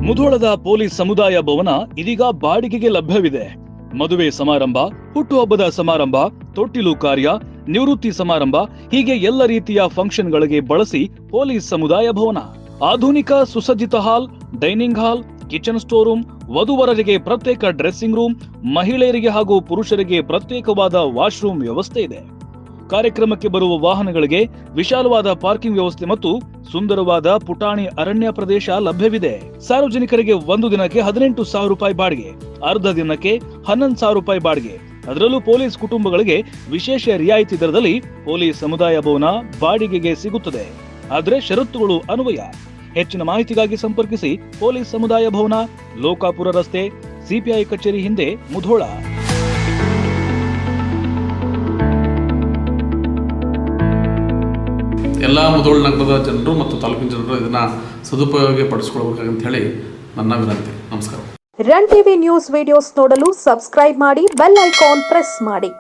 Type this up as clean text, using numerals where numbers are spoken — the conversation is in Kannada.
ಮುಧೋಳದ ಪೊಲೀಸ್ ಸಮುದಾಯ ಭವನ ಇದೀಗ ಬಾಡಿಗೆಗೆ ಲಭ್ಯವಿದೆ. ಮದುವೆ ಸಮಾರಂಭ, ಹುಟ್ಟುಹಬ್ಬದ ಸಮಾರಂಭ, ತೊಟ್ಟಿಲು ಕಾರ್ಯ, ನಿವೃತ್ತಿ ಸಮಾರಂಭ ಹೀಗೆ ಎಲ್ಲ ರೀತಿಯ ಫಂಕ್ಷನ್ಗಳಿಗೆ ಬಳಸಿ ಪೊಲೀಸ್ ಸಮುದಾಯ ಭವನ. ಆಧುನಿಕ ಸುಸಜ್ಜಿತ hall, dining hall, kitchen store room, ವಧುವರರಿಗೆ ಪ್ರತ್ಯೇಕ ಡ್ರೆಸ್ಸಿಂಗ್ ರೂಮ್, ಮಹಿಳೆಯರಿಗೆ ಹಾಗೂ ಪುರುಷರಿಗೆ ಪ್ರತ್ಯೇಕವಾದ ವಾಶ್ರೂಮ್ ವ್ಯವಸ್ಥೆ ಇದೆ. ಕಾರ್ಯಕ್ರಮಕ್ಕೆ ಬರುವ ವಾಹನಗಳಿಗೆ ವಿಶಾಲವಾದ ಪಾರ್ಕಿಂಗ್ ವ್ಯವಸ್ಥೆ ಮತ್ತು ಸುಂದರವಾದ ಪುಟಾಣಿ ಅರಣ್ಯ ಪ್ರದೇಶ ಲಭ್ಯವಿದೆ. ಸಾರ್ವಜನಿಕರಿಗೆ ಒಂದು ದಿನಕ್ಕೆ 18,000 ರೂಪಾಯಿ ಬಾಡಿಗೆ, ಅರ್ಧ ದಿನಕ್ಕೆ 11,000 ರೂಪಾಯಿ ಬಾಡಿಗೆ. ಅದರಲ್ಲೂ ಪೊಲೀಸ್ ಕುಟುಂಬಗಳಿಗೆ ವಿಶೇಷ ರಿಯಾಯಿತಿ ದರದಲ್ಲಿ ಪೊಲೀಸ್ ಸಮುದಾಯ ಭವನ ಬಾಡಿಗೆಗೆ ಸಿಗುತ್ತದೆ. ಆದರೆ ಷರತ್ತುಗಳು ಅನ್ವಯ. ಹೆಚ್ಚಿನ ಮಾಹಿತಿಗಾಗಿ ಸಂಪರ್ಕಿಸಿ ಪೊಲೀಸ್ ಸಮುದಾಯ ಭವನ, ಲೋಕಾಪುರ ರಸ್ತೆ, ಸಿಪಿಐ ಕಚೇರಿ ಹಿಂದೆ, ಮುಧೋಳ. ಎಲ್ಲ ಮುಧೋಳ ನಗರದ ಜನರು ಮತ್ತು ತಾಲೂಕಿನ ಜನರು ಇದನ್ನ ಸದುಪಯೋಗ ಪಡಿಸಿಕೊಳ್ಳಬೇಕಂತ ಹೇಳಿ ನನ್ನ ವಿನಂತಿ. ನಮಸ್ಕಾರ. ರನ್ ಟಿವಿ ನ್ಯೂಸ್ ವಿಡಿಯೋಸ್ ನೋಡಲು ಸಬ್ಸ್ಕ್ರೈಬ್ ಮಾಡಿ, ಬೆಲ್ ಐಕಾನ್ ಪ್ರೆಸ್ ಮಾಡಿ.